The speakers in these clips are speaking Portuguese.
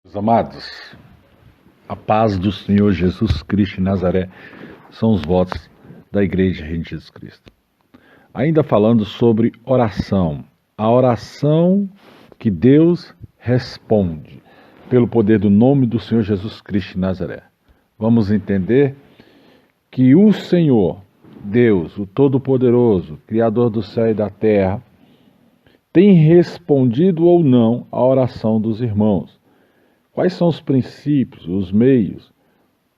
Meus amados, a paz do Senhor Jesus Cristo de Nazaré são os votos da Igreja Reino de Jesus Cristo. Ainda falando sobre oração, a oração que Deus responde pelo poder do nome do Senhor Jesus Cristo de Nazaré. Vamos entender que o Senhor, Deus, o Todo-Poderoso, Criador do céu e da terra, tem respondido ou não à oração dos irmãos. Quais são os princípios, os meios,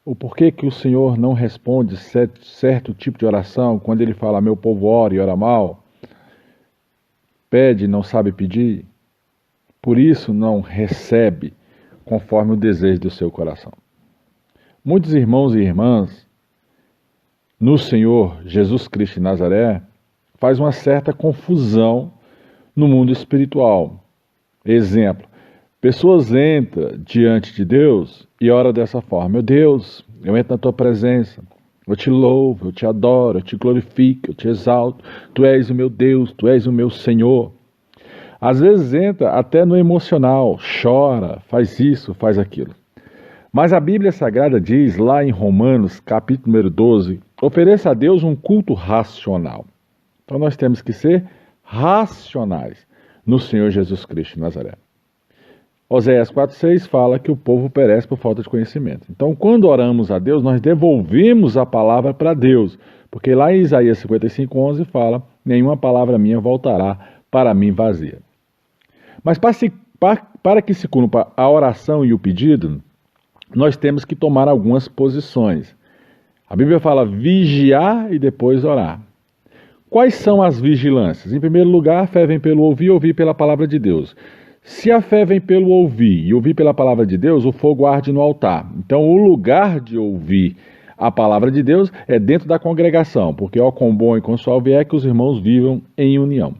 o porquê que o Senhor não responde certo tipo de oração, quando ele fala, meu povo ora e ora mal, pede e não sabe pedir, por isso não recebe conforme o desejo do seu coração. Muitos irmãos e irmãs, no Senhor Jesus Cristo de Nazaré, faz uma certa confusão no mundo espiritual. Exemplo, pessoas entram diante de Deus e oram dessa forma. Meu Deus, eu entro na tua presença, eu te louvo, eu te adoro, eu te glorifico, eu te exalto. Tu és o meu Deus, tu és o meu Senhor. Às vezes entra até no emocional, chora, faz isso, faz aquilo. Mas a Bíblia Sagrada diz lá em Romanos, capítulo número 12, ofereça a Deus um culto racional. Então nós temos que ser racionais no Senhor Jesus Cristo de Nazaré. Oséias 4,6 fala que o povo perece por falta de conhecimento. Então, quando oramos a Deus, nós devolvemos a palavra para Deus. Porque lá em Isaías 55,11 fala, nenhuma palavra minha voltará para mim vazia. Mas para que se cumpra a oração e o pedido, nós temos que tomar algumas posições. A Bíblia fala vigiar e depois orar. Quais são as vigilâncias? Em primeiro lugar, a fé vem pelo ouvir e ouvir pela palavra de Deus. Se a fé vem pelo ouvir e ouvir pela palavra de Deus, o fogo arde no altar. Então, o lugar de ouvir a palavra de Deus é dentro da congregação, porque ó quão bom e quão suave é que os irmãos vivam em união.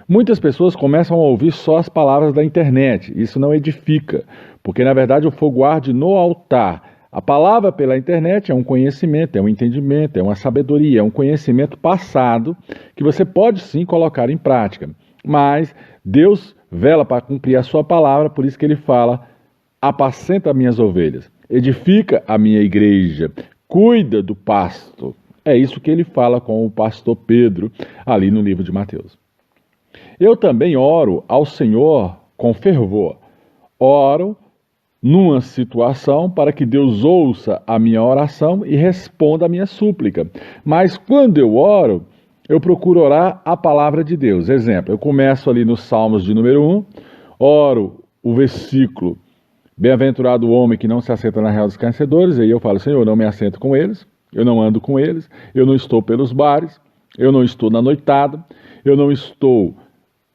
Muitas pessoas começam a ouvir só as palavras da internet. Isso não edifica, porque na verdade o fogo arde no altar. A palavra pela internet é um conhecimento, é um entendimento, é uma sabedoria, é um conhecimento passado que você pode sim colocar em prática. Mas Deus vela para cumprir a sua palavra, por isso que ele fala, apacenta minhas ovelhas, edifica a minha igreja, cuida do pasto. É isso que ele fala com o pastor Pedro, ali no livro de Mateus. Eu também oro ao Senhor com fervor. Oro numa situação para que Deus ouça a minha oração e responda a minha súplica. Mas quando eu oro, eu procuro orar a palavra de Deus. Exemplo, eu começo ali nos Salmos de número 1, oro o versículo, bem-aventurado o homem que não se assenta na real dos escarnecedores, e aí eu falo, Senhor, eu não me assento com eles, eu não ando com eles, eu não estou pelos bares, eu não estou na noitada, eu não estou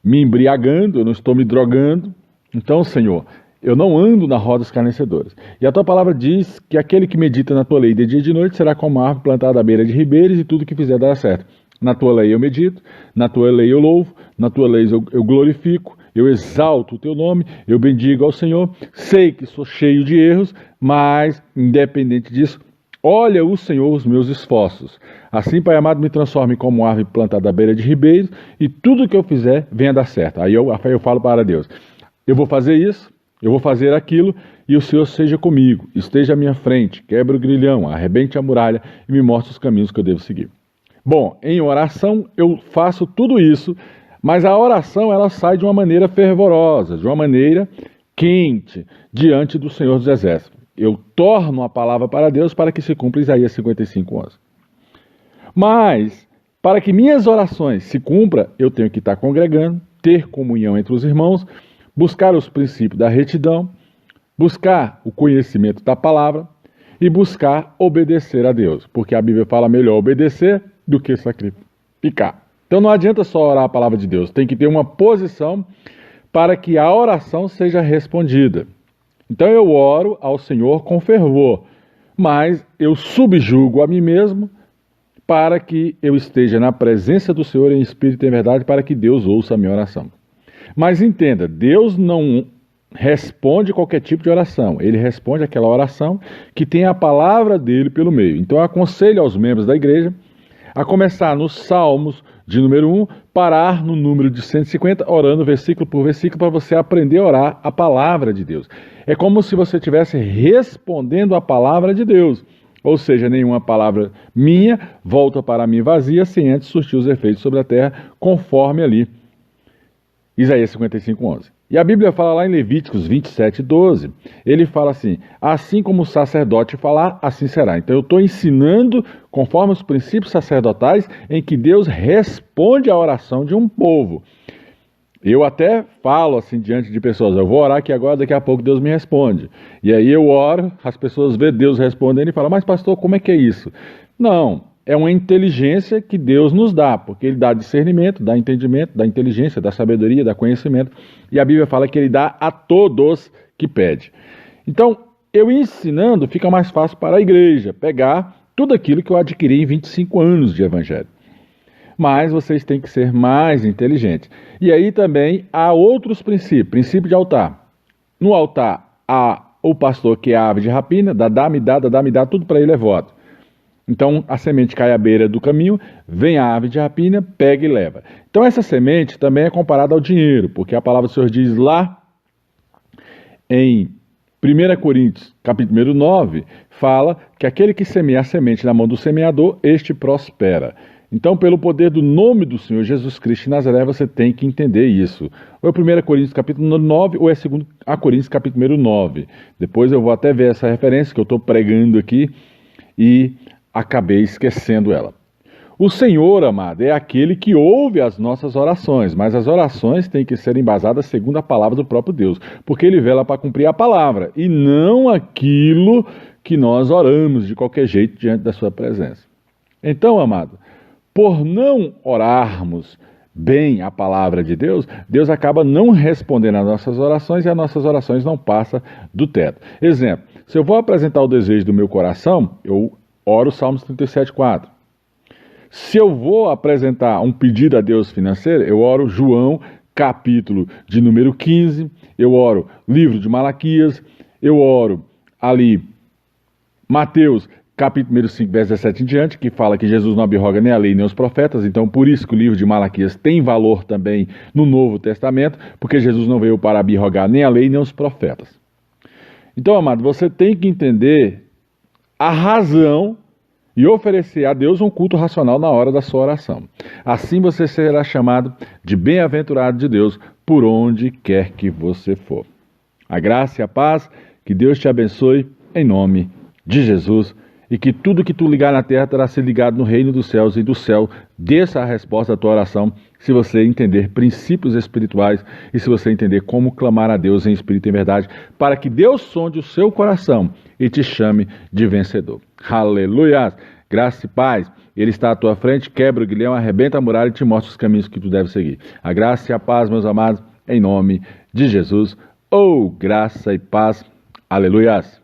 me embriagando, eu não estou me drogando. Então, Senhor, eu não ando na roda dos escarnecedores. E a tua palavra diz que aquele que medita na tua lei de dia e de noite será como uma árvore plantada à beira de ribeiros e tudo que fizer dará certo. Na tua lei eu medito, na tua lei eu louvo, na tua lei eu glorifico, eu exalto o teu nome, eu bendigo ao Senhor. Sei que sou cheio de erros, mas, independente disso, olha o Senhor os meus esforços. Assim, Pai amado, me transforme como árvore plantada à beira de ribeiros e tudo que eu fizer venha dar certo. Aí eu falo para Deus, eu vou fazer isso, eu vou fazer aquilo e o Senhor seja comigo, esteja à minha frente, quebre o grilhão, arrebente a muralha e me mostre os caminhos que eu devo seguir. Bom, em oração eu faço tudo isso, mas a oração ela sai de uma maneira fervorosa, de uma maneira quente, diante do Senhor dos Exércitos. Eu torno a palavra para Deus para que se cumpra Isaías 55:11. Mas, para que minhas orações se cumpram, eu tenho que estar congregando, ter comunhão entre os irmãos, buscar os princípios da retidão, buscar o conhecimento da palavra e buscar obedecer a Deus, porque a Bíblia fala melhor obedecer do que sacrificar. Então não adianta só orar a palavra de Deus, tem que ter uma posição para que a oração seja respondida. Então eu oro ao Senhor com fervor, mas eu subjugo a mim mesmo para que eu esteja na presença do Senhor em espírito e em verdade, para que Deus ouça a minha oração. Mas entenda, Deus não responde qualquer tipo de oração, ele responde aquela oração que tem a palavra dele pelo meio. Então eu aconselho aos membros da igreja a começar nos Salmos, de número 1, parar no número de 150, orando versículo por versículo, para você aprender a orar a palavra de Deus. É como se você estivesse respondendo a palavra de Deus. Ou seja, nenhuma palavra minha volta para mim vazia, sem antes surtir os efeitos sobre a terra, conforme ali Isaías 55:11. E a Bíblia fala lá em Levíticos 27:12, ele fala assim: assim como o sacerdote falar, assim será. Então eu estou ensinando conforme os princípios sacerdotais em que Deus responde à oração de um povo. Eu até falo assim diante de pessoas, eu vou orar aqui agora, daqui a pouco Deus me responde. E aí eu oro, as pessoas vê Deus respondendo e falam, mas pastor, como é que é isso? Não, é uma inteligência que Deus nos dá, porque Ele dá discernimento, dá entendimento, dá inteligência, dá sabedoria, dá conhecimento. E a Bíblia fala que Ele dá a todos que pede. Então, eu ensinando, fica mais fácil para a igreja pegar tudo aquilo que eu adquiri em 25 anos de evangelho. Mas vocês têm que ser mais inteligentes. E aí também há outros princípios. Princípio de altar. No altar há o pastor que é a ave de rapina, dá-me, tudo para ele é voto. Então a semente cai à beira do caminho, vem a ave de rapina, pega e leva. Então essa semente também é comparada ao dinheiro, porque a palavra do Senhor diz lá em 1 Coríntios, capítulo 9, fala que aquele que semeia a semente na mão do semeador, este prospera. Então, pelo poder do nome do Senhor Jesus Cristo de Nazaré, você tem que entender isso. Ou é 1 Coríntios capítulo 9, ou é 2 Coríntios capítulo 9. Depois eu vou até ver essa referência que eu estou pregando aqui e acabei esquecendo ela. O Senhor, amado, é aquele que ouve as nossas orações, mas as orações têm que ser embasadas segundo a palavra do próprio Deus, porque Ele vela para cumprir a palavra, e não aquilo que nós oramos de qualquer jeito diante da sua presença. Então, amado, por não orarmos bem a palavra de Deus, Deus acaba não respondendo às nossas orações e as nossas orações não passam do teto. Exemplo, se eu vou apresentar o desejo do meu coração, eu oro Salmos 37:4. Se eu vou apresentar um pedido a Deus financeiro, eu oro João, capítulo de número 15, eu oro livro de Malaquias, eu oro ali Mateus, capítulo 5, verso 17 em diante, que fala que Jesus não abroga nem a lei nem os profetas, então por isso que o livro de Malaquias tem valor também no Novo Testamento, porque Jesus não veio para abrogar nem a lei nem os profetas. Então, amado, você tem que entender a razão e oferecer a Deus um culto racional na hora da sua oração. Assim você será chamado de bem-aventurado de Deus por onde quer que você for. A graça e a paz, que Deus te abençoe, em nome de Jesus, e que tudo que tu ligar na terra terá sido ligado no reino dos céus, e do céu desça a resposta à tua oração, se você entender princípios espirituais e se você entender como clamar a Deus em espírito e em verdade, para que Deus sonde o seu coração e te chame de vencedor. Aleluia! Graça e paz, Ele está à tua frente, quebra o grilhão, arrebenta a muralha e te mostra os caminhos que tu deves seguir. A graça e a paz, meus amados, em nome de Jesus. Oh, graça e paz. Aleluia!